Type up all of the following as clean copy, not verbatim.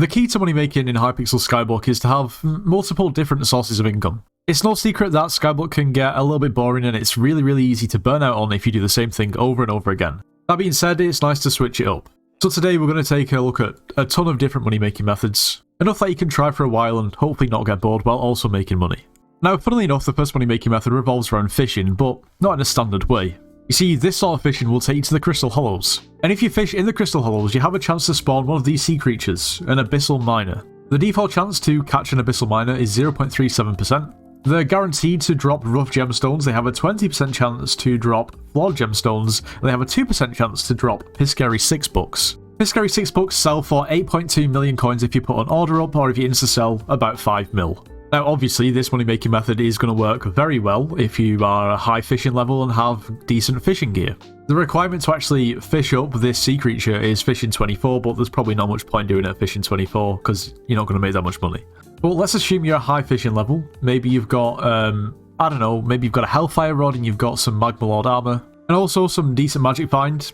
The key to money making in Hypixel Skyblock is to have multiple different sources of income. It's no secret that Skyblock can get a little bit boring and it's really easy to burn out on if you do the same thing over and over again. That being said, it's nice to switch it up. So today we're going to take a look at a ton of different money making methods, enough that you can try for a while and hopefully not get bored while also making money. Now, funnily enough, the first money making method revolves around fishing, but not in a standard way. You see, this sort of fishing will take you to the Crystal Hollows, and if you fish in the Crystal Hollows, you have a chance to spawn one of these sea creatures, an Abyssal Miner. The default chance to catch an Abyssal Miner is 0.37%. They're guaranteed to drop rough gemstones, they have a 20% chance to drop flawed gemstones, and they have a 2% chance to drop Piscary 6 books. Piscary 6 books sell for 8.2 million coins if you put an order up, or if you insta-sell, about 5 mil. Now obviously this money making method is going to work very well if you are a high fishing level and have decent fishing gear. The requirement to actually fish up this sea creature is fishing 24, but there's probably not much point doing it at fishing 24 because you're not going to make that much money. But let's assume you're a high fishing level. Maybe you've got, I don't know, maybe you've got a Hellfire Rod and you've got some Magma Lord armor and also some decent magic find.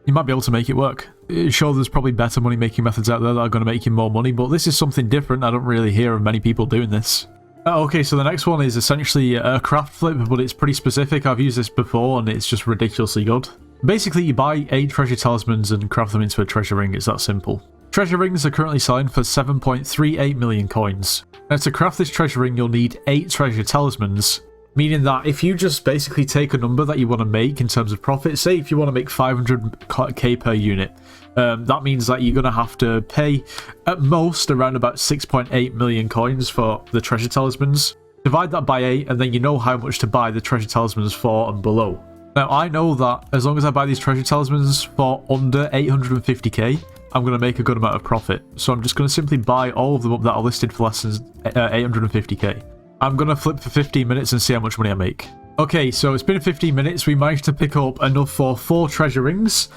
You might be able to make it work. Sure, there's probably better money making methods out there that are going to make you more money, but this is something different. I don't really hear of many people doing this. Okay, so the next one is essentially a craft flip, but it's pretty specific. I've used this before and it's just ridiculously good. Basically, you buy 8 treasure talismans and craft them into a treasure ring. It's that simple. Treasure rings are currently selling for 7.38 million coins. Now, to craft this treasure ring, you'll need 8 treasure talismans. Meaning that if you just basically take a number that you want to make in terms of profit, say if you want to make 500k per unit, that means that you're going to have to pay at most around about 6.8 million coins for the treasure talismans. Divide that by 8 and then you know how much to buy the treasure talismans for and below. Now I know that as long as I buy these treasure talismans for under 850k, I'm going to make a good amount of profit. So I'm just going to simply buy all of them up that are listed for less than 850k. I'm going to flip for 15 minutes and see how much money I make. Okay, so it's been 15 minutes. We managed to pick up enough for 4 treasure rings.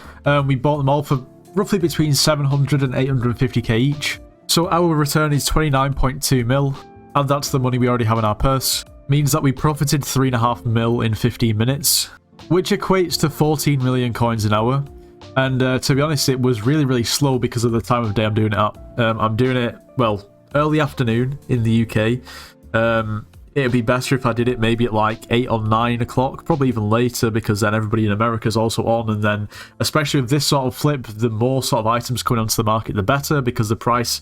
We bought them all for roughly between 700 and 850k each. So our return is 29.2 mil, and that's the money we already have in our purse. Means that we profited 3.5 mil in 15 minutes, which equates to 14 million coins an hour. And to be honest, it was really slow because of the time of day I'm doing it at. I'm doing it, well, early afternoon in the UK. It'd be better if I did it maybe at like 8 or 9 o'clock, probably even later, because then everybody in America is also on, and then especially with this sort of flip, the more sort of items coming onto the market the better, because the price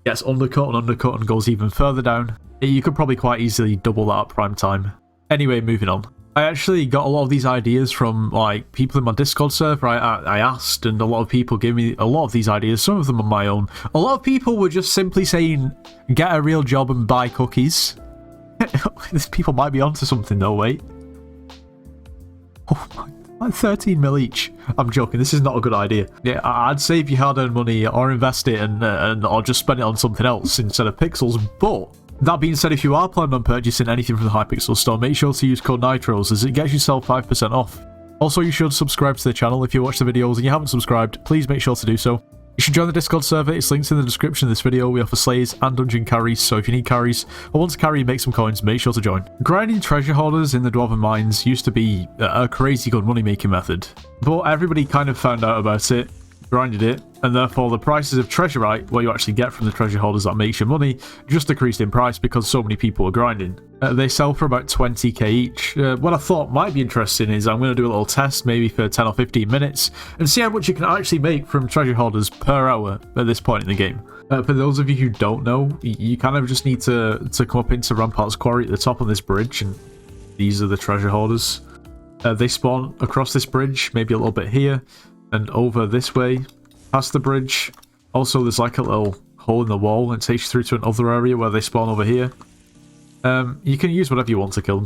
gets undercut and goes even further down. You could probably quite easily double that at prime time. Anyway, moving on. I actually got a lot of these ideas from like people in my Discord server. I asked, and a lot of people gave me a lot of these ideas, some of them on my own. A lot of people were just simply saying, get a real job and buy cookies. These people might be onto something though, wait. Oh my, like 13 mil each. I'm joking, this is not a good idea. Yeah, I'd save your hard-earned money or invest it and or just spend it on something else instead of pixels, but that being said, if you are planning on purchasing anything from the Hypixel store, make sure to use code NITROS as it gets yourself 5% off. Also, you should subscribe to the channel. If you watch the videos and you haven't subscribed, please make sure to do so. You should join the Discord server, it's linked in the description of this video. We offer slayers and dungeon carries, so if you need carries or want to carry and make some coins, make sure to join. Grinding treasure hoarders in the Dwarven Mines used to be a crazy good money making method, but everybody kind of found out about it, grinded it, and therefore the prices of treasurite, what you actually get from the treasure holders that makes your money, just decreased in price because so many people are grinding. They sell for about 20k each. What I thought might be interesting is I'm going to do a little test maybe for 10 or 15 minutes and see how much you can actually make from treasure holders per hour at this point in the game. For those of you who don't know, you kind of just need to come up into Rampart's Quarry at the top of this bridge, and these are the treasure holders. They spawn across this bridge, maybe a little bit here, and over this way, past the bridge. Also, there's like a little hole in the wall and takes you through to another area where they spawn over here. You can use whatever you want to kill them,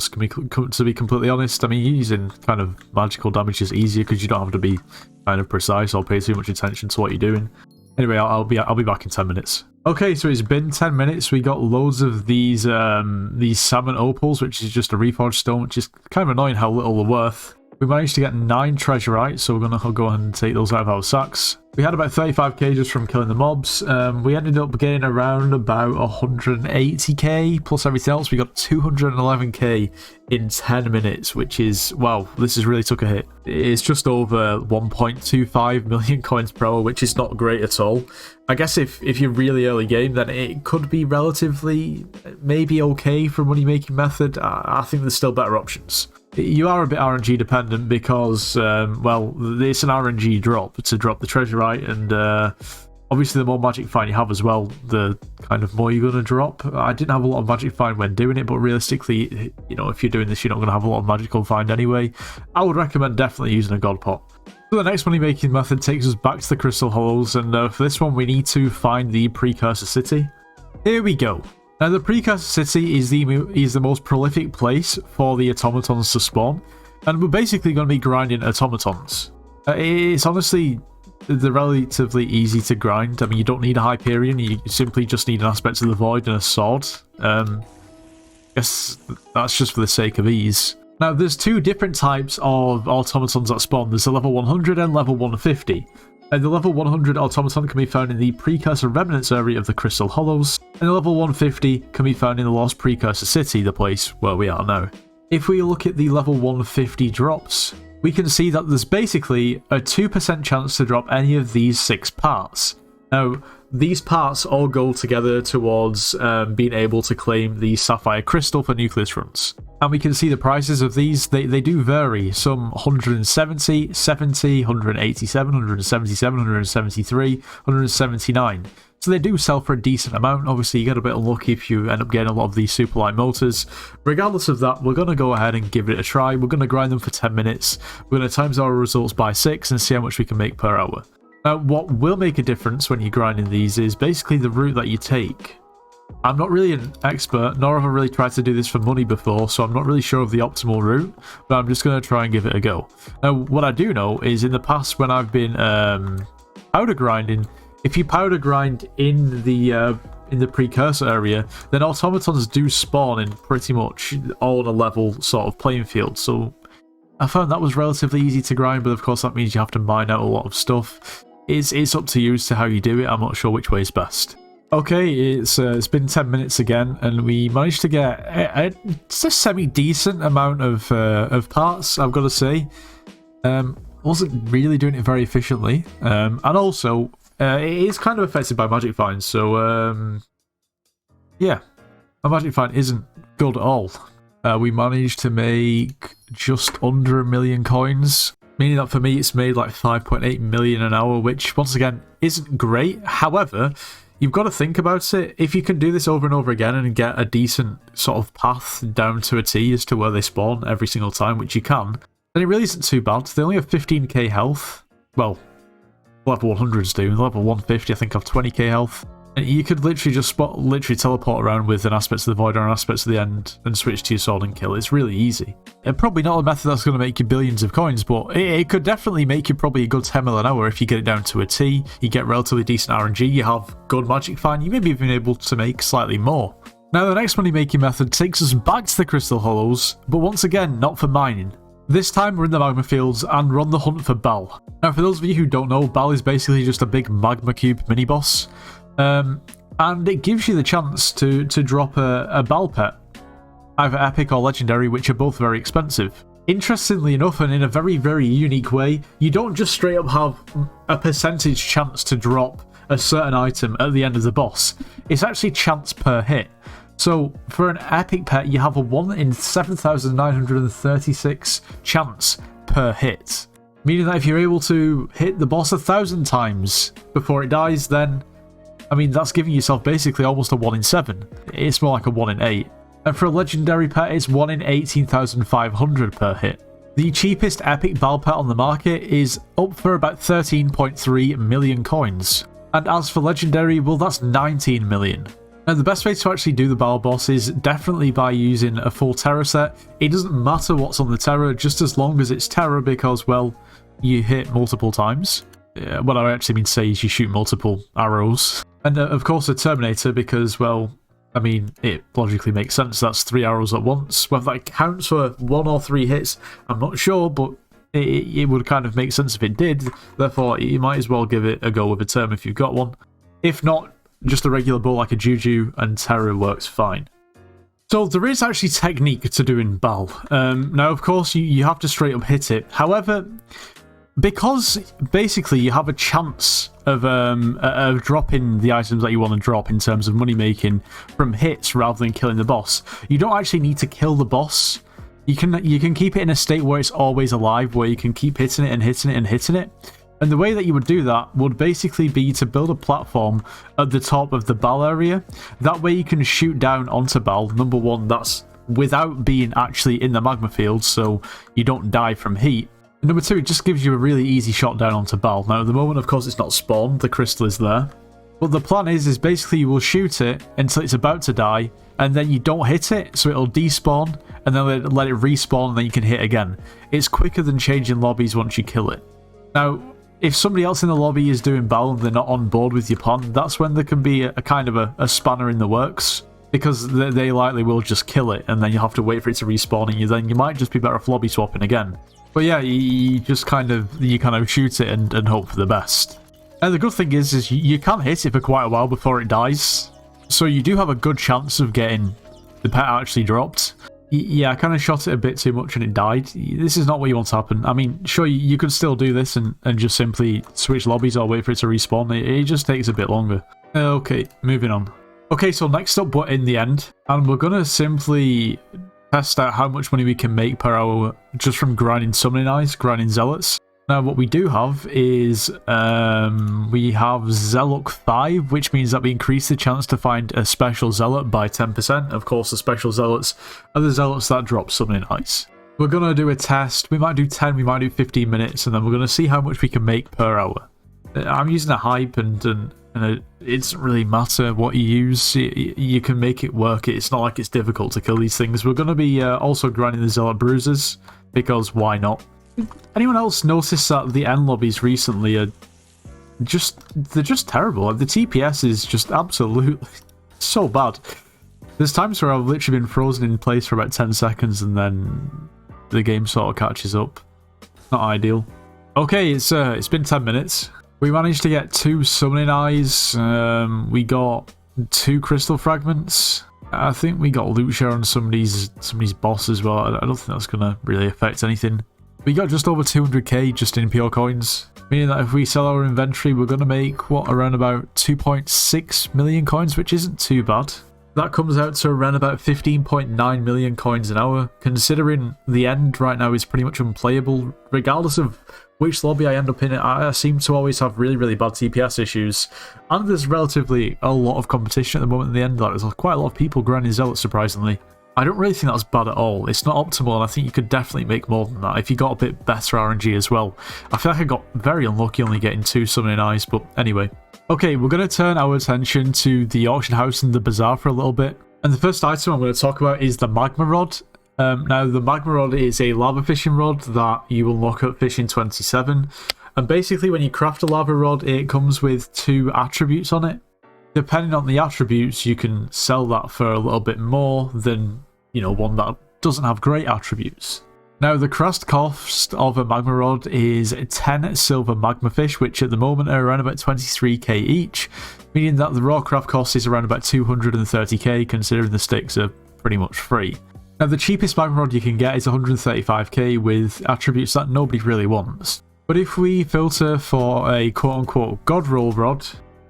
to be completely honest. I mean, using kind of magical damage is easier because you don't have to be kind of precise or pay too much attention to what you're doing. Anyway, I'll be back in 10 minutes. Okay, so it's been 10 minutes. We got loads of these salmon opals, which is just a reforged stone, which is kind of annoying how little they're worth. We managed to get 9 treasurites, so we're going to go ahead and take those out of our sacks. We had about 35k just from killing the mobs. We ended up getting around about 180k plus everything else. We got 211k in 10 minutes, which is, wow, this has really took a hit. It's just over 1.25 million coins per hour, which is not great at all. I guess if you're really early game, then it could be relatively maybe okay for a money making method. I think there's still better options. You are a bit RNG dependent because, well, it's an RNG drop to drop the treasurite, and obviously the more magic find you have as well, the kind of more you're going to drop. I didn't have a lot of magic find when doing it, but realistically, you know, if you're doing this, you're not going to have a lot of magical find anyway. I would recommend definitely using a god pot. So the next money making method takes us back to the Crystal Hollows, and for this one we need to find the Precursor City. Here we go. Now, the Precursor City is the most prolific place for the automatons to spawn, and we're basically going to be grinding automatons. It's honestly they're relatively easy to grind. I mean, you don't need a Hyperion, you simply just need an Aspect of the Void and a sword. I guess that's just for the sake of ease. Now, there's 2 different types of automatons that spawn. There's a level 100 and level 150. The level 100 automaton can be found in the Precursor Remnants area of the Crystal Hollows, and the level 150 can be found in the Lost Precursor City, the place where we are now. If we look at the level 150 drops, we can see that there's basically a 2% chance to drop any of these 6 parts. Now, these parts all go together towards being able to claim the Sapphire Crystal for Nucleus runs. And we can see the prices of these, they do vary. Some 170, 70, 187, 177, 173, 179. So they do sell for a decent amount. Obviously, you get a bit unlucky if you end up getting a lot of these super light motors. Regardless of that, we're going to go ahead and give it a try. We're going to grind them for 10 minutes. We're going to times our results by 6 and see how much we can make per hour. Now, what will make a difference when you're grinding these is basically the route that you take. I'm not really an expert, nor have I really tried to do this for money before, so I'm not really sure of the optimal route, but I'm just going to try and give it a go. Now, what I do know is in the past when I've been powder grinding, if you powder grind in the Precursor area, then automatons do spawn in pretty much all on a level sort of playing field, so I found that was relatively easy to grind, but of course that means you have to mine out a lot of stuff. It's up to you as to how you do it. I'm not sure which way is best. Okay, it's been 10 minutes again, and we managed to get a semi-decent amount of parts, I've got to say. Wasn't really doing it very efficiently, and also it is kind of affected by magic finds, so yeah, my magic find isn't good at all. We managed to make just under 1 million coins, meaning that for me it's made like 5.8 million an hour, which once again isn't great. However, you've got to think about it. If you can do this over and over again and get a decent sort of path down to a T as to where they spawn every single time, which you can, then it really isn't too bad. They only have 15k health. Well, level 100s do. Level 150 I think have 20k health. And you could literally just teleport around with an Aspect of the Void or an Aspect of the End and switch to your sword and kill. It's really easy. And probably not a method that's going to make you billions of coins, but it could definitely make you probably a good 10 mil an hour if you get it down to a T. You get relatively decent RNG, you have good magic find, you may be even able to make slightly more. Now the next money making method takes us back to the Crystal Hollows, but once again not for mining. This time we're in the magma fields and we're on the hunt for Bal. Now for those of you who don't know, Bal is basically just a big magma cube mini boss. And it gives you the chance to drop a Bal pet, either epic or legendary, which are both very expensive. Interestingly enough, and in a very, very unique way, you don't just straight up have a percentage chance to drop a certain item at the end of the boss. It's actually chance per hit. So for an epic pet, you have a 1 in 7,936 chance per hit. Meaning that if you're able to hit the boss 1,000 times before it dies, then I mean, that's giving yourself basically almost a 1 in 7. It's more like a 1 in 8. And for a legendary pet, it's 1 in 18,500 per hit. The cheapest epic Bal pet on the market is up for about 13.3 million coins. And as for legendary, well, that's 19 million. Now, the best way to actually do the Bal boss is definitely by using a full Terra set. It doesn't matter what's on the Terra, just as long as it's Terra, because, well, you hit multiple times. What I actually mean to say is you shoot multiple arrows. And of course a Terminator, because, well, I mean, it logically makes sense. That's 3 arrows at once. Whether that counts for 1 or 3 hits, I'm not sure, but it would kind of make sense if it did. Therefore, you might as well give it a go with a term if you've got one. If not, just a regular bow like a Juju and Terror works fine. So there is actually technique to doing Bal. Now, of course, you have to straight up hit it. However, because basically you have a chance of dropping the items that you want to drop in terms of money making from hits rather than killing the boss, you don't actually need to kill the boss. You can keep it in a state where it's always alive, where you can keep hitting it and hitting it and hitting it. And the way that you would do that would basically be to build a platform at the top of the Bal area. That way you can shoot down onto Bal. Number one, that's without being actually in the magma field, so you don't die from heat. And number two, it just gives you a really easy shot down onto Bal. Now at the moment, of course, it's not spawned, the crystal is there. But the plan is basically you will shoot it until it's about to die, and then you don't hit it, so it'll despawn, and then let it respawn, and then you can hit again. It's quicker than changing lobbies once you kill it. Now, if somebody else in the lobby is doing Bal and they're not on board with your plan, that's when there can be a kind of a spanner in the works, because they likely will just kill it, and then you have to wait for it to respawn, and you might just be better off lobby swapping again. But yeah, you kind of shoot it and hope for the best. And the good thing is you can hit it for quite a while before it dies, so you do have a good chance of getting the pet actually dropped. Yeah, I kind of shot it a bit too much and it died. This is not what you want to happen. I mean, sure, you could still do this and just simply switch lobbies or wait for it to respawn. It just takes a bit longer. Okay, moving on. Okay, so next up, we're in the end, and we're going to simply test out how much money we can make per hour just from grinding Summoning Eyes, grinding Zealots. Now, what we do have is we have Zealot 5, which means that we increase the chance to find a special Zealot by 10%. Of course, the special Zealots are the Zealots that drop Summoning Eyes. We're going to do a test. We might do 10, we might do 15 minutes, and then we're going to see how much we can make per hour. I'm using a hype, and it doesn't really matter what you use. You can make it work. It's not like it's difficult to kill these things. We're going to be also grinding the Zealot Bruisers, because why not? Anyone else notice that the end lobbies recently are they're just terrible? Like, the TPS is just absolutely so bad. There's times where I've literally been frozen in place for about 10 seconds and then the game sort of catches up. Not ideal. Okay, it's been 10 minutes. We managed to get 2 Summoning Eyes. We got 2 Crystal Fragments. I think we got loot share on somebody's boss as well. I don't think that's gonna really affect anything. We got just over 200k just in pure coins, meaning that if we sell our inventory, we're going to make, what, around about 2.6 million coins, which isn't too bad. That comes out to around about 15.9 million coins an hour, considering the end right now is pretty much unplayable. Regardless of which lobby I end up in, I seem to always have really, really bad TPS issues, and there's relatively a lot of competition at the moment in the end. Like, there's quite a lot of people grinding Zealot, surprisingly. I don't really think that's bad at all. It's not optimal, and I think you could definitely make more than that if you got a bit better RNG as well. I feel like I got very unlucky only getting 2 Summoning Eyes, but anyway. Okay, we're going to turn our attention to the auction house and the bazaar for a little bit. And the first item I'm going to talk about is the Magma Rod. Now, the Magma Rod is a lava fishing rod that you unlock at Fishing 27. And basically, when you craft a lava rod, it comes with 2 attributes on it. Depending on the attributes, you can sell that for a little bit more than, you know, one that doesn't have great attributes. Now, the craft cost of a magma rod is 10 silver magma fish, which at the moment are around about 23k each, meaning that the raw craft cost is around about 230k, considering the sticks are pretty much free. Now, the cheapest magma rod you can get is 135k with attributes that nobody really wants. But if we filter for a quote-unquote god roll rod,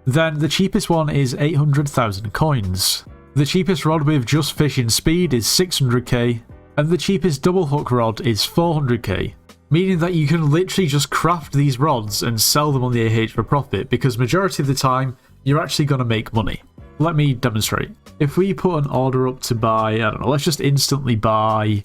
then the cheapest one is 800,000 coins. The cheapest rod with just fishing speed is 600k, and the cheapest double hook rod is 400k, meaning that you can literally just craft these rods and sell them on the AH for profit, because majority of the time, you're actually going to make money. Let me demonstrate. If we put an order up to buy, I don't know, let's just instantly buy,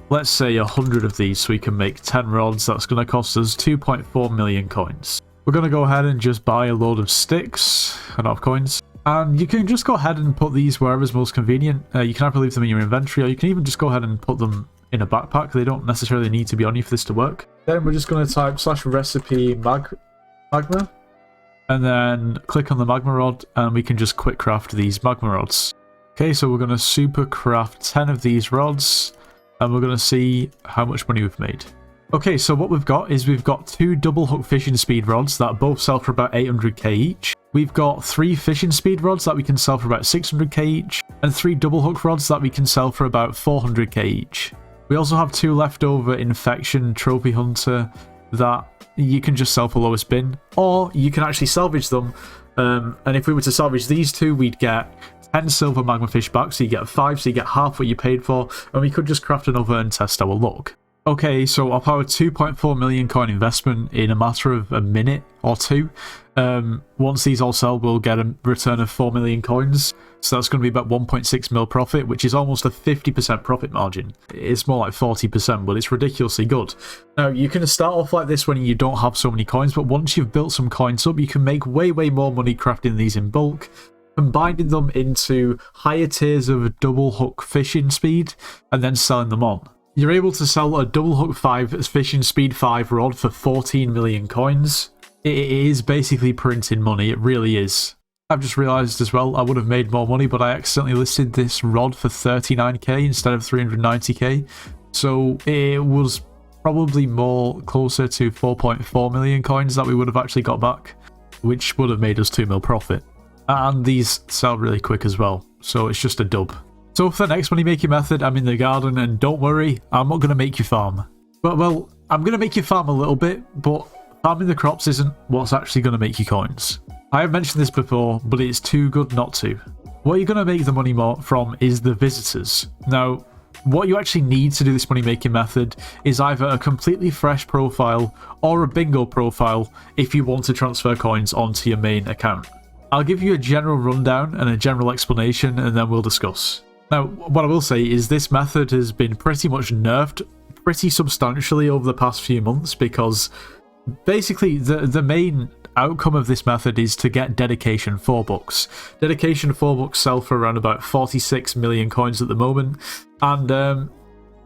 let's say 100 of these so we can make 10 rods, that's going to cost us 2.4 million coins. We're going to go ahead and just buy a load of sticks, and not coins. And you can just go ahead and put these wherever's most convenient. You can either leave them in your inventory, or you can even just go ahead and put them in a backpack. They don't necessarily need to be on you for this to work. Then we're just going to type /recipe magma, and then click on the magma rod, and we can just quick craft these magma rods. Okay, so we're going to super craft 10 of these rods, and we're going to see how much money we've made. Okay, so what we've got is we've got 2 double hook fishing speed rods that both sell for about 800k each. We've got 3 fishing speed rods that we can sell for about 600k each, and 3 double hook rods that we can sell for about 400k each. We also have 2 leftover infection trophy hunter that you can just sell for lowest bin, or you can actually salvage them. And if we were to salvage these 2, we'd get 10 silver magma fish back, so you get 5, so you get half what you paid for, and we could just craft another and test our luck. Okay, so off our 2.4 million coin investment in a matter of a minute or 2, once these all sell, we'll get a return of 4 million coins. So that's going to be about 1.6 mil profit, which is almost a 50% profit margin. It's more like 40%, but it's ridiculously good. Now, you can start off like this when you don't have so many coins, but once you've built some coins up, you can make way more money crafting these in bulk, combining them into higher tiers of double hook fishing speed, and then selling them on. You're able to sell a double hook 5 fishing speed 5 rod for 14 million coins. It is basically printing money, it really is. I've just realised as well I would have made more money, but I accidentally listed this rod for 39k instead of 390k. So it was probably more closer to 4.4 million coins that we would have actually got back, which would have made us 2 mil profit. And these sell really quick as well, so it's just a dub. So for the next money making method, I'm in the garden, and don't worry, I'm not going to make you farm. Well, I'm going to make you farm a little bit, but farming the crops isn't what's actually going to make you coins. I have mentioned this before, but it's too good not to. What you're going to make the money more from is the visitors. Now, what you actually need to do this money making method is either a completely fresh profile or a bingo profile if you want to transfer coins onto your main account. I'll give you a general rundown and a general explanation, and then we'll discuss. Now, what I will say is this method has been pretty much nerfed pretty substantially over the past few months, because basically the main outcome of this method is to get dedication 4 books. Dedication 4 books sell for around about 46 million coins at the moment, and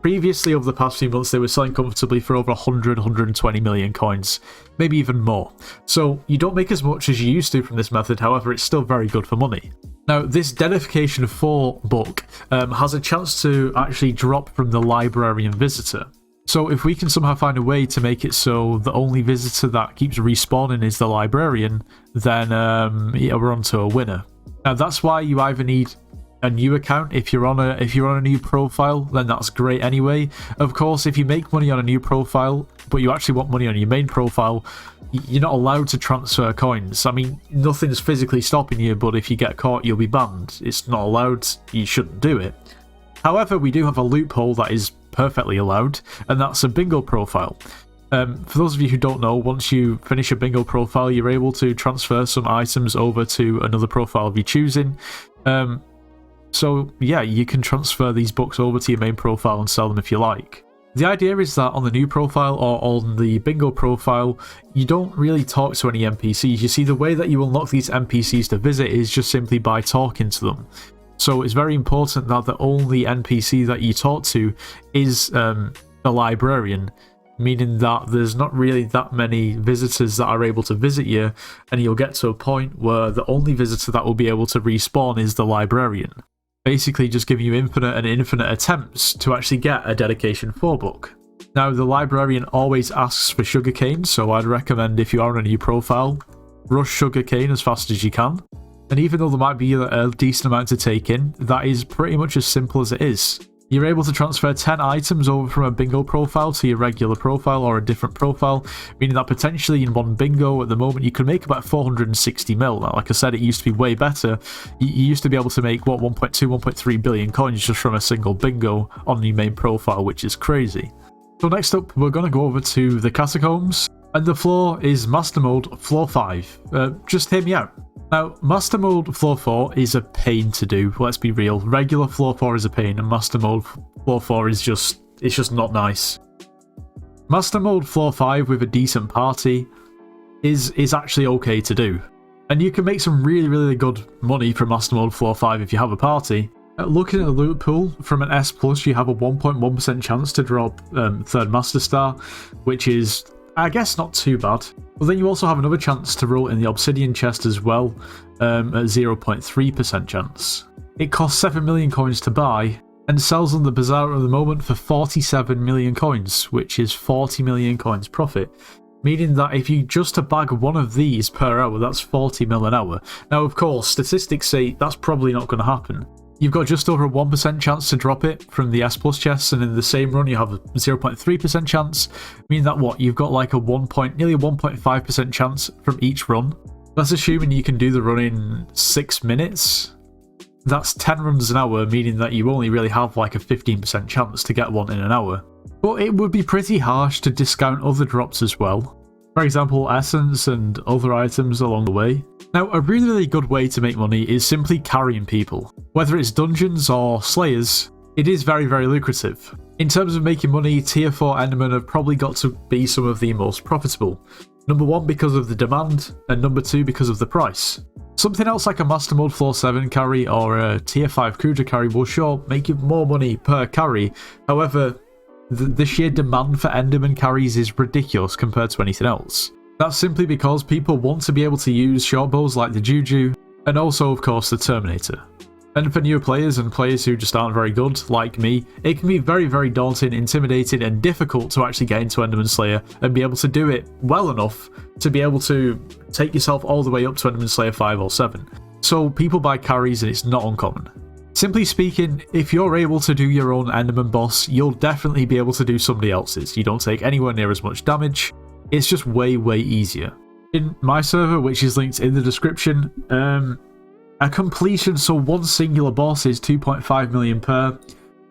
previously over the past few months they were selling comfortably for over 120 million coins, maybe even more. So you don't make as much as you used to from this method, however it's still very good for money. Now, this Dedication 4 book has a chance to actually drop from the librarian visitor. So if we can somehow find a way to make it so the only visitor that keeps respawning is the librarian, then yeah, we're on to a winner. Now, that's why you either need a new account. If you're on a new profile, then that's great anyway. Of course, if you make money on a new profile, but you actually want money on your main profile, you're not allowed to transfer coins. I mean, nothing's physically stopping you, but if you get caught, you'll be banned. It's not allowed. You shouldn't do it. However, we do have a loophole that is perfectly allowed, and that's a bingo profile. For those of you who don't know, once you finish a bingo profile, you're able to transfer some items over to another profile of your choosing. So yeah, you can transfer these books over to your main profile and sell them if you like. The idea is that on the new profile or on the bingo profile, you don't really talk to any NPCs. You see, the way that you unlock these NPCs to visit is just simply by talking to them. So it's very important that the only NPC that you talk to is the librarian, meaning that there's not really that many visitors that are able to visit you, and you'll get to a point where the only visitor that will be able to respawn is the librarian. Basically just giving you infinite attempts to actually get a Dedication 4 book. Now, the librarian always asks for sugarcane, so I'd recommend, if you are on a new profile, rush sugarcane as fast as you can. And even though there might be a decent amount to take in, that is pretty much as simple as it is. You're able to transfer 10 items over from a bingo profile to your regular profile or a different profile, meaning that potentially in one bingo at the moment you can make about 460 mil. Now, like I said, it used to be way better. You used to be able to make, what, 1.2, 1.3 billion coins just from a single bingo on your main profile, which is crazy. So next up, we're going to go over to the catacombs, and the floor is Master Mode Floor 5. Just hear me out. Now, Master Mode Floor 4 is a pain to do, let's be real. Regular Floor 4 is a pain, and Master Mode Floor 4 is just not nice. Master Mode Floor 5 with a decent party is actually okay to do. And you can make some really good money from Master Mode Floor 5 if you have a party. Looking at the loot pool, from an S+, you have a 1.1% chance to drop 3rd Master Star, which is, I guess, not too bad. But then you also have another chance to roll in the Obsidian chest as well, at 0.3% chance. It costs 7 million coins to buy, and sells on the Bazaar at the moment for 47 million coins, which is 40 million coins profit. Meaning that if you just to bag one of these per hour, that's 40 mil an hour. Now, of course, statistics say that's probably not going to happen. You've got just over a 1% chance to drop it from the S plus chests, and in the same run you have a 0.3% chance, meaning that what, you've got like a nearly 1.5% chance from each run. That's assuming you can do the run in 6 minutes. That's 10 runs an hour, meaning that you only really have like a 15% chance to get one in an hour. But it would be pretty harsh to discount other drops as well. For example, essence and other items along the way. Now, a really good way to make money is simply carrying people. Whether it's dungeons or slayers, it is very lucrative. In terms of making money, tier 4 endermen have probably got to be some of the most profitable. Number 1 because of the demand, and number 2 because of the price. Something else like a Master Mode Floor 7 carry or a tier 5 Cudra carry will sure make you more money per carry. However, the sheer demand for enderman carries is ridiculous compared to anything else. That's simply because people want to be able to use short bows like the Juju, and also of course the Terminator. And for newer players and players who just aren't very good, like me, it can be very daunting, intimidating and difficult to actually get into Enderman Slayer and be able to do it well enough to be able to take yourself all the way up to Enderman Slayer 5 or 7. So people buy carries and it's not uncommon. Simply speaking, if you're able to do your own Enderman boss, you'll definitely be able to do somebody else's. You don't take anywhere near as much damage. It's just way easier. In my server, which is linked in the description, a completion, so one singular boss is 2.5 million per,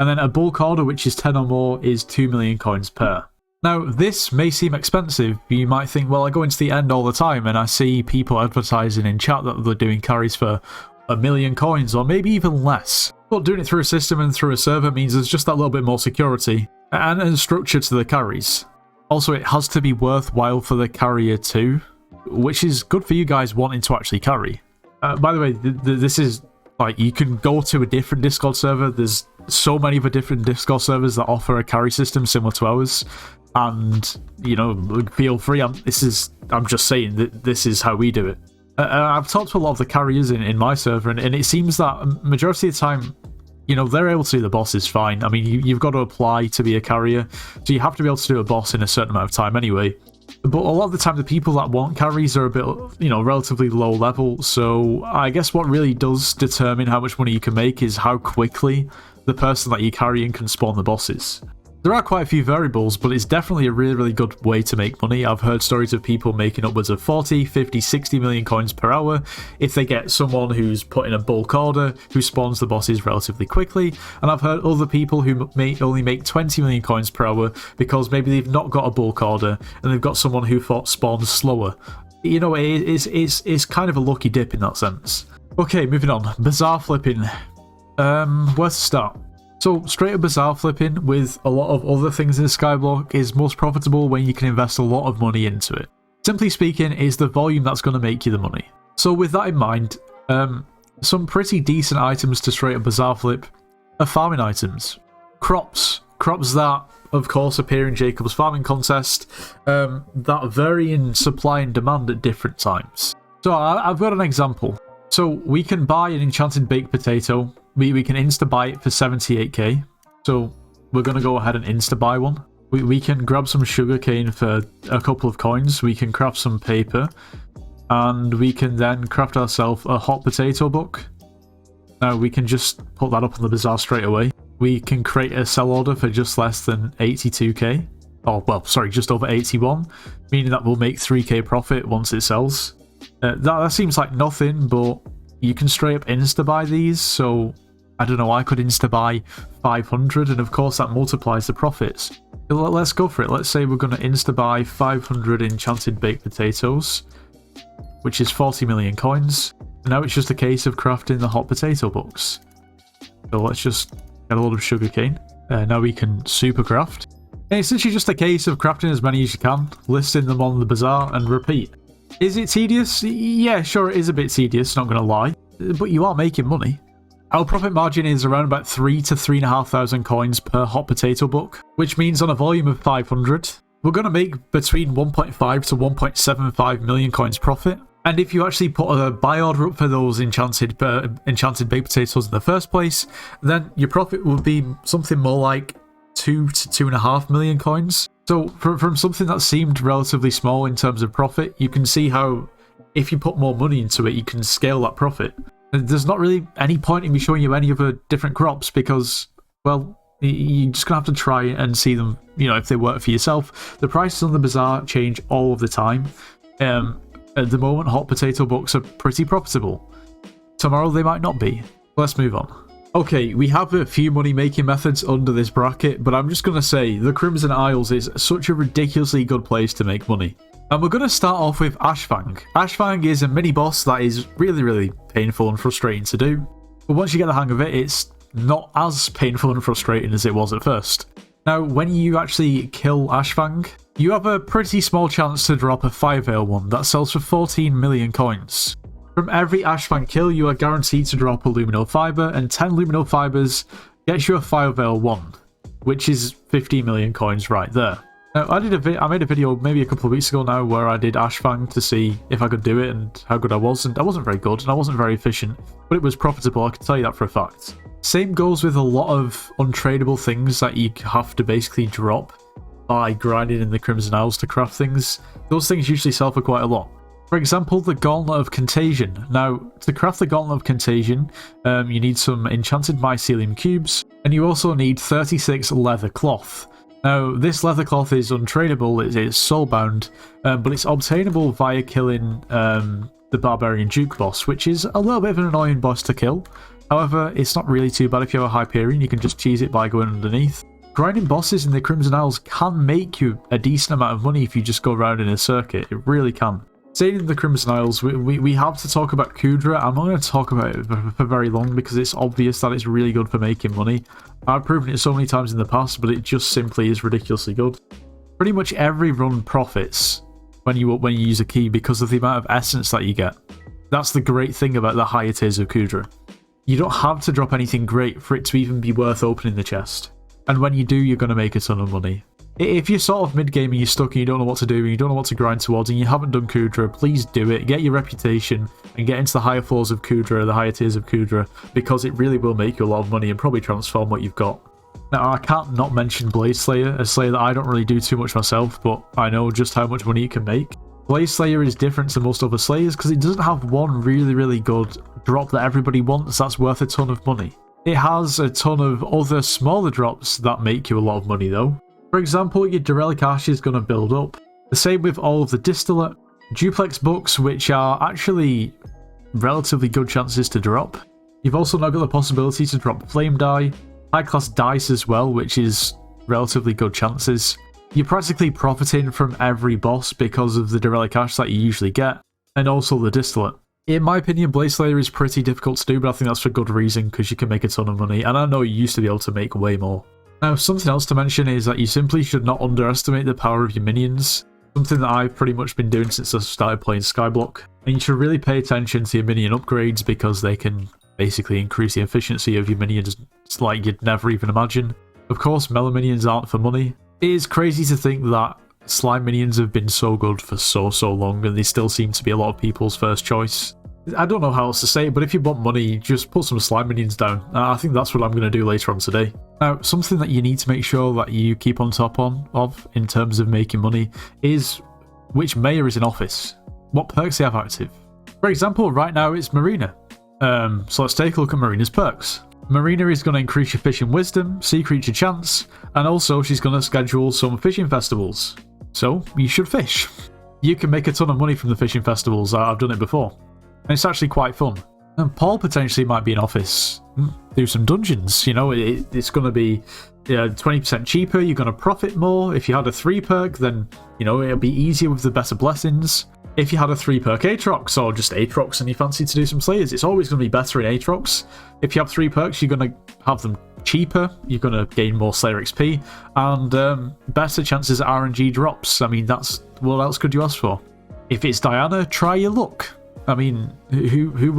and then a bulk order, which is 10 or more, is 2 million coins per. Now, this may seem expensive. You might think, well, I go into the end all the time and I see people advertising in chat that they're doing carries for 1 million coins or maybe even less. But doing it through a system and through a server means there's just that little bit more security and structure to the carries. Also, it has to be worthwhile for the carrier too, which is good for you guys wanting to actually carry. By the way, this is like, you can go to a different Discord server. There's so many of the different Discord servers that offer a carry system similar to ours, and you know, feel free. I'm just saying that this is how we do it. I've talked to a lot of the carriers in my server, and it seems that majority of the time, you know, they're able to do the bosses fine. I mean, you've got to apply to be a carrier, so you have to be able to do a boss in a certain amount of time anyway. But a lot of the time, the people that want carries are a bit, you know, relatively low level. So I guess what really does determine how much money you can make is how quickly the person that you're carrying can spawn the bosses. There are quite a few variables, but it's definitely a really good way to make money. I've heard stories of people making upwards of 40, 50, 60 million coins per hour if they get someone who's put in a bulk order who spawns the bosses relatively quickly. And I've heard other people who may only make 20 million coins per hour because maybe they've not got a bulk order and they've got someone who spawns slower. You know, it's kind of a lucky dip in that sense. Okay, moving on. Bazaar flipping. Where to start? So, straight up Bazaar flipping with a lot of other things in the Skyblock is most profitable when you can invest a lot of money into it. Simply speaking, it's the volume that's going to make you the money. So with that in mind, some pretty decent items to straight up Bazaar flip are farming items. Crops. Crops that, of course, appear in Jacob's farming contest, that vary in supply and demand at different times. So I've got an example. So we can buy an enchanted baked potato. We can insta-buy it for 78k, so we're going to go ahead and insta-buy one. We can grab some sugarcane for a couple of coins, we can craft some paper, and we can then craft ourselves a hot potato book. Now we can just put that up on the Bazaar straight away. We can create a sell order for just less than 82k, oh well, sorry, just over 81, meaning that we'll make 3k profit once it sells. That seems like nothing, but you can straight up insta-buy these, so I don't know, I could insta-buy 500, and of course that multiplies the profits. Let's go for it. Let's say we're going to insta-buy 500 enchanted baked potatoes, which is 40 million coins. And now it's just a case of crafting the hot potato books. So let's just get a lot of sugarcane. Now we can super craft. And it's literally just a case of crafting as many as you can, listing them on the Bazaar, and repeat. Is it tedious? Yeah, sure, it is a bit tedious, not going to lie. But you are making money. Our profit margin is around about 3 to 3,500 coins per hot potato book, which means on a volume of 500, we're going to make between 1.5 to 1.75 million coins profit. And if you actually put a buy order up for those enchanted baked potatoes in the first place, then your profit would be something more like 2 to 2.5 million coins. So from something that seemed relatively small in terms of profit, you can see how if you put more money into it, you can scale that profit. And there's not really any point in me showing you any other different crops because, well, you're just going to have to try and see them, you know, if they work for yourself. The prices on the Bazaar change all of the time. At the moment, hot potato bucks are pretty profitable. Tomorrow they might not be. Let's move on. Okay, we have a few money-making methods under this bracket, but I'm just going to say the Crimson Isles is such a ridiculously good place to make money. And we're going to start off with Ashfang. Ashfang is a mini-boss that is really, really painful and frustrating to do. But once you get the hang of it, it's not as painful and frustrating as it was at first. Now, when you actually kill Ashfang, you have a pretty small chance to drop a 5-veil one that sells for 14 million coins. From every Ashfang kill, you are guaranteed to drop a Lumino Fiber, and 10 Lumino Fibers gets you a 5-veil one, which is 50 million coins right there. Now, I made a video maybe a couple of weeks ago now where I did Ashfang to see if I could do it and how good I was, and I wasn't very good and I wasn't very efficient, but it was profitable, I can tell you that for a fact. Same goes with a lot of untradeable things that you have to basically drop by grinding in the Crimson Isles to craft things. Those things usually sell for quite a lot. For example, the Gauntlet of Contagion. Now, to craft the Gauntlet of Contagion, you need some enchanted mycelium cubes, and you also need 36 leather cloth. Now, this leather cloth is untradeable, it's soulbound, but it's obtainable via killing the Barbarian Duke boss, which is a little bit of an annoying boss to kill. However, it's not really too bad if you have a Hyperion, you can just cheese it by going underneath. Grinding bosses in the Crimson Isles can make you a decent amount of money if you just go around in a circuit, it really can. Staying in the Crimson Isles, we have to talk about Cudra. I'm not going to talk about it for very long because it's obvious that it's really good for making money. I've proven it so many times in the past, but it just simply is ridiculously good. Pretty much every run profits when you use a key because of the amount of essence that you get. That's the great thing about the higher tiers of Cudra. You don't have to drop anything great for it to even be worth opening the chest. And when you do, you're going to make a ton of money. If you're sort of mid-game and you're stuck and you don't know what to do and you don't know what to grind towards and you haven't done Cudra, please do it. Get your reputation and get into the higher floors of Cudra, the higher tiers of Cudra, because it really will make you a lot of money and probably transform what you've got. Now, I can't not mention Blade Slayer, a Slayer that I don't really do too much myself, but I know just how much money it can make. Blade Slayer is different to most other Slayers because it doesn't have one really, really good drop that everybody wants that's worth a ton of money. It has a ton of other smaller drops that make you a lot of money though. For example, your Derelic Ash is going to build up. The same with all of the Distillate, Duplex Books, which are actually relatively good chances to drop. You've also now got the possibility to drop Flame Die, High Class Dice as well, which is relatively good chances. You're practically profiting from every boss because of the Derelic Ash that you usually get, and also the Distillate. In my opinion, Blade Slayer is pretty difficult to do, but I think that's for good reason because you can make a ton of money, and I know you used to be able to make way more. Now, something else to mention is that you simply should not underestimate the power of your minions. Something that I've pretty much been doing since I started playing Skyblock. And you should really pay attention to your minion upgrades because they can basically increase the efficiency of your minions like you'd never even imagine. Of course, Mellow minions aren't for money. It is crazy to think that slime minions have been so good for so long and they still seem to be a lot of people's first choice. I don't know how else to say it, but if you want money, just put some slime minions down. I think that's what I'm going to do later on today. Now, something that you need to make sure that you keep on top of in terms of making money is which mayor is in office. What perks they have active. For example, right now it's Marina. So let's take a look at Marina's perks. Marina is going to increase your fishing wisdom, sea creature chance, and also she's going to schedule some fishing festivals. So you should fish. You can make a ton of money from the fishing festivals. I've done it before. And it's actually quite fun. And Paul potentially might be in office. Do some dungeons, you know, it's going to be 20% cheaper, you're going to profit more. If you had a 3 perk, then, you know, it'll be easier with the better blessings. If you had a 3 perk Aatrox, or just Aatrox and you fancy to do some Slayers, it's always going to be better in Aatrox. If you have 3 perks, you're going to have them cheaper, you're going to gain more Slayer XP, and better chances at RNG drops. I mean, that's what else could you ask for? If it's Diana, try your luck. I mean, who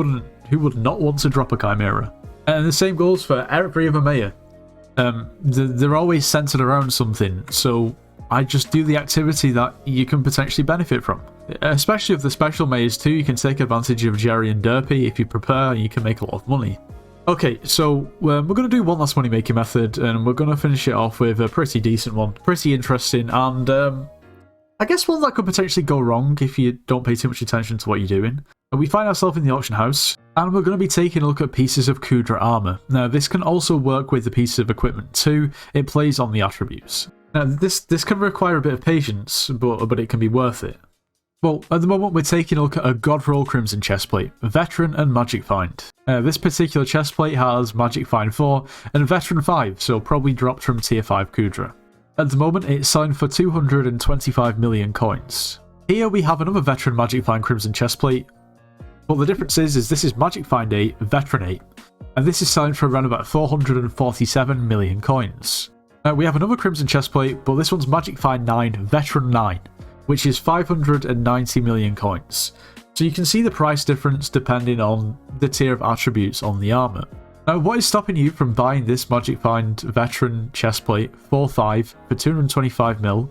would not want to drop a Chimera? And the same goes for every other mayor. They're always centered around something, so I just do the activity that you can potentially benefit from. Especially with the special maze too, you can take advantage of Jerry and Derpy if you prepare, and you can make a lot of money. Okay, so we're going to do one last money making method, and we're going to finish it off with a pretty decent one, pretty interesting, and I guess one that could potentially go wrong if you don't pay too much attention to what you're doing. We find ourselves in the auction house, and we're going to be taking a look at pieces of Cudra armor. Now, this can also work with the pieces of equipment too. It plays on the attributes. Now, this can require a bit of patience, but it can be worth it. Well, at the moment we're taking a look at a Godroll Crimson chestplate, Veteran and Magic Find. This particular chestplate has Magic Find 4 and Veteran 5, so probably dropped from Tier 5 Cudra. At the moment it's selling for 225 million coins. Here we have another Veteran Magic Find Crimson chestplate, but the difference is this is Magic Find 8, Veteran 8, and this is selling for around about 447 million coins. Now we have another Crimson chestplate, but this one's Magic Find 9, Veteran 9. Which is 590 million coins. So you can see the price difference depending on the tier of attributes on the armor. Now, what is stopping you from buying this Magic Find Veteran chestplate 4.5 for 225 mil,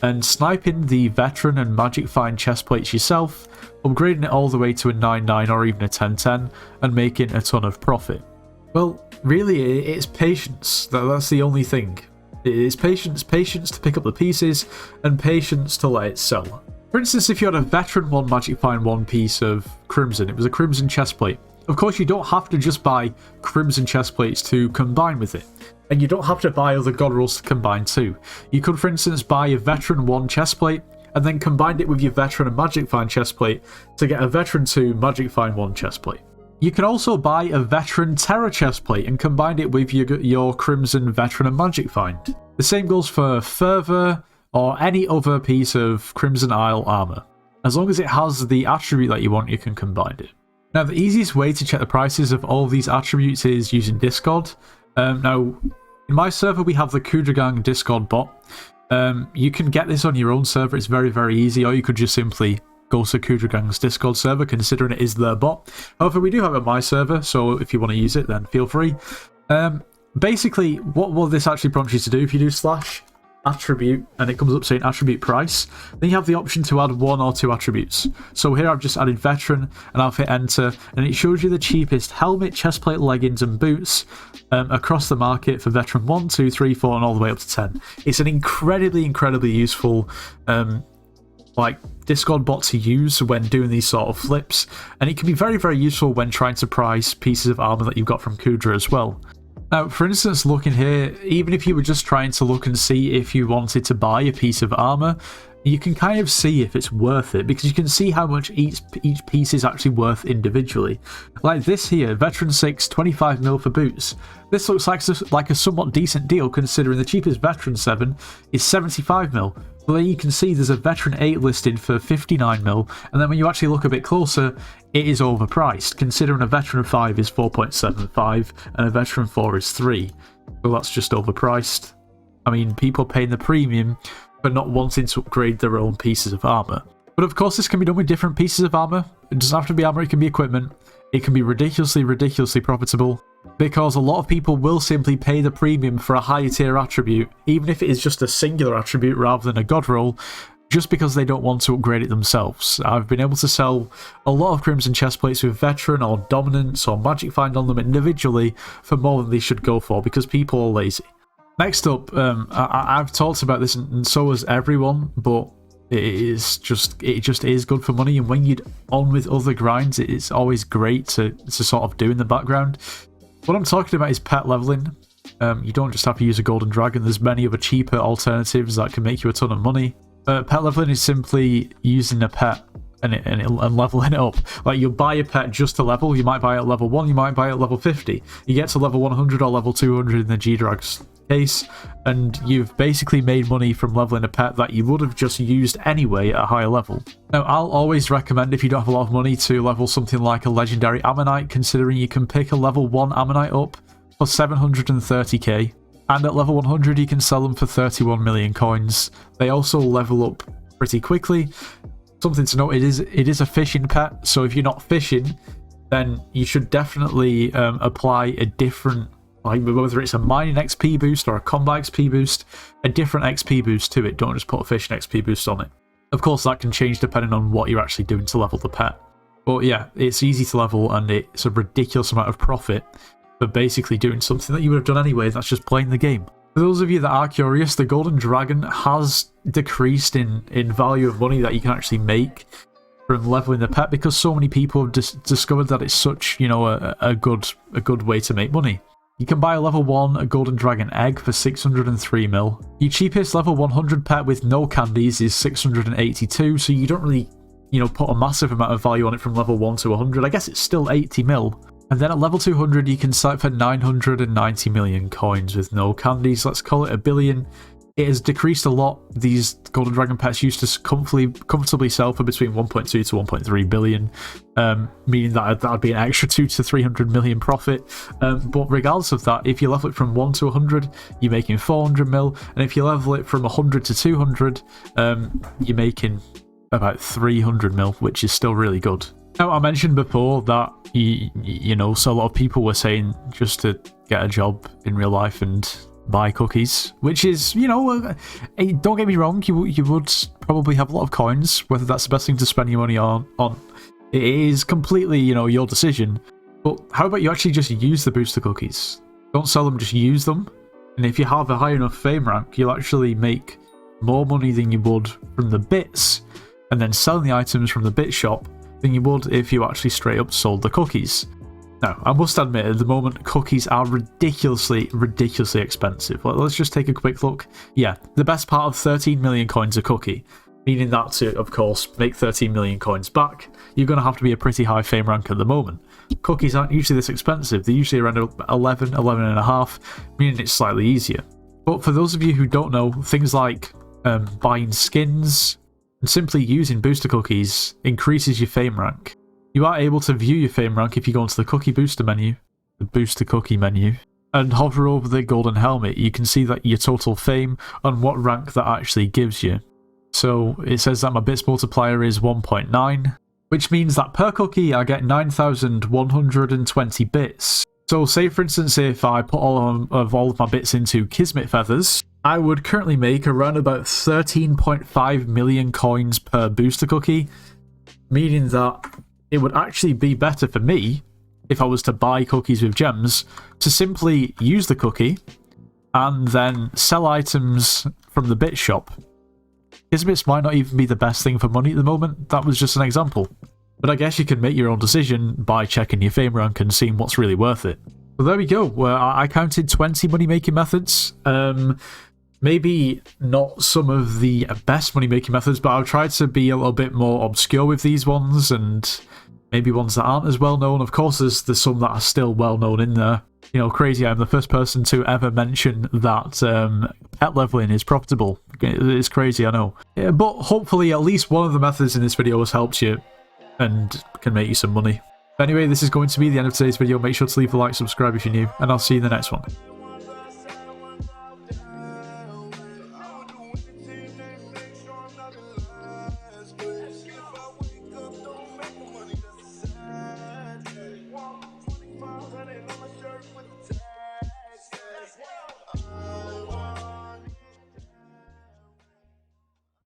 and sniping the Veteran and Magic Find chestplates yourself, upgrading it all the way to a 9.9 or even a 10.10, and making a ton of profit? Well, really, it's patience. That's the only thing. It is patience to pick up the pieces, and patience to let it sell. For instance, if you had a Veteran 1 Magic Find 1 piece of Crimson, it was a Crimson chestplate. Of course, you don't have to just buy Crimson chestplates to combine with it, and you don't have to buy other God Rolls to combine too. You could, for instance, buy a Veteran 1 chestplate, and then combine it with your Veteran and Magic Find chestplate to get a Veteran 2 Magic Find 1 chestplate. You can also buy a Veteran Terror chestplate and combine it with your Crimson Veteran and Magic Find. The same goes for Fervor or any other piece of Crimson Isle armor. As long as it has the attribute that you want, you can combine it. Now, the easiest way to check the prices of all of these attributes is using Discord. Now, in my server, we have the Cudra Gang Discord bot. You can get this on your own server. It's very, very easy, or you could just simply go to Cudra Gang's Discord server, considering it is their bot. However, we do have it on my server, so if you want to use it, then feel free. Basically, what will this actually prompt you to do? If you do /attribute and it comes up saying attribute price, then you have the option to add 1 or 2 attributes. So here I've just added Veteran, and I'll hit enter, and it shows you the cheapest helmet, chestplate, leggings and boots across the market for Veteran 1, 2, 3, 4 and all the way up to 10. It's an incredibly useful Discord bot to use when doing these sort of flips, and it can be very useful when trying to price pieces of armor that you've got from Cudra as well. Now, for instance, looking here, even if you were just trying to look and see if you wanted to buy a piece of armor, you can kind of see if it's worth it, because you can see how much each piece is actually worth individually. Like this here, Veteran 6, 25 mil for boots. This looks like a somewhat decent deal, considering the cheapest Veteran 7 is 75 mil. But then you can see there's a Veteran 8 listed for 59 mil, and then when you actually look a bit closer, it is overpriced, considering a Veteran 5 is 4.75 and a Veteran 4 is 3. Well, that's just overpriced. I mean, people paying the premium for not wanting to upgrade their own pieces of armor. But of course, this can be done with different pieces of armor. It doesn't have to be armor, it can be equipment. It can be ridiculously profitable, because a lot of people will simply pay the premium for a higher tier attribute, even if it is just a singular attribute rather than a god roll, just because they don't want to upgrade it themselves. I've been able to sell a lot of Crimson chestplates with Veteran or Dominance or Magic Find on them individually for more than they should go for, because people are lazy. Next up, I've talked about this, and so has everyone, but it just is good for money, and when you're on with other grinds, it's always great to sort of do in the background. What I'm talking about is pet leveling. You don't just have to use a golden dragon. There's many other cheaper alternatives that can make you a ton of money. Pet leveling is simply using a pet and leveling it up. Like, you'll buy a pet just to level. You might buy it at level 1, you might buy it at level 50. You get to level 100 or level 200 in the G-Drag's case, and you've basically made money from leveling a pet that you would have just used anyway at a higher level. Now, I'll always recommend, if you don't have a lot of money, to level something like a legendary Ammonite, considering you can pick a level 1 Ammonite up for 730k, and at level 100 you can sell them for 31 million coins. They also level up pretty quickly. Something to note, it is a fishing pet, so if you're not fishing, then you should definitely apply a different, like whether it's a mining XP boost or a combat XP boost, a different XP boost to it. Don't just put a fishing XP boost on it. Of course, that can change depending on what you're actually doing to level the pet. But yeah, it's easy to level and it's a ridiculous amount of profit for basically doing something that you would have done anyway, that's just playing the game. For those of you that are curious, the Golden Dragon has decreased in value of money that you can actually make from leveling the pet because so many people have discovered that it's such, you know, a good way to make money. You can buy a level 1 a Golden Dragon egg for 603 mil. Your cheapest level 100 pet with no candies is 682, so you don't really, you know, put a massive amount of value on it from level 1 to 100. I guess it's still 80 mil. And then at level 200 you can sell it for 990 million coins with no candies. Let's call it a billion. It has decreased a lot. These Golden Dragon pets used to comfortably sell for between 1.2 to 1.3 billion, meaning that that'd be an extra 2 to 300 million profit. But regardless of that, if you level it from 1 to 100, you're making 400 mil, and if you level it from 100 to 200, you're making about 300 mil, which is still really good. Now, I mentioned before that, you know, so a lot of people were saying just to get a job in real life and buy cookies, which is, you know, don't get me wrong, you would probably have a lot of coins. Whether that's the best thing to spend your money on, it is completely, you know, your decision. But how about you actually just use the booster cookies? Don't sell them, just use them. And if you have a high enough fame rank, you'll actually make more money than you would from the bits, and then selling the items from the bit shop, than you would if you actually straight up sold the cookies. Now, I must admit, at the moment, cookies are ridiculously expensive. Let's just take a quick look. Yeah, the best part of 13 million coins a cookie, meaning that to, of course, make 13 million coins back, you're going to have to be a pretty high fame rank at the moment. Cookies aren't usually this expensive. They're usually around 11 and a half, meaning it's slightly easier. But for those of you who don't know, things like buying skins and simply using booster cookies increases your fame rank. You are able to view your fame rank if you go into the cookie booster menu, the booster cookie menu, and hover over the golden helmet. You can see that your total fame and what rank that actually gives you. So it says that my bits multiplier is 1.9, which means that per cookie I get 9,120 bits. So say for instance if I put all of my bits into Kismet Feathers, I would currently make around about 13.5 million coins per booster cookie, meaning that it would actually be better for me, if I was to buy cookies with gems, to simply use the cookie and then sell items from the bit shop. Kismets might not even be the best thing for money at the moment, that was just an example. But I guess you can make your own decision by checking your fame rank and seeing what's really worth it. So there we go, I counted 20 money making methods. Maybe not some of the best money making methods, but I've tried to be a little bit more obscure with these ones, and maybe ones that aren't as well known. Of course, there's some that are still well known in there. You know, crazy, I'm the first person to ever mention that pet leveling is profitable. It's crazy, I know. Yeah, but hopefully at least one of the methods in this video has helped you and can make you some money. Anyway, this is going to be the end of today's video. Make sure to leave a like, subscribe if you're new, and I'll see you in the next one.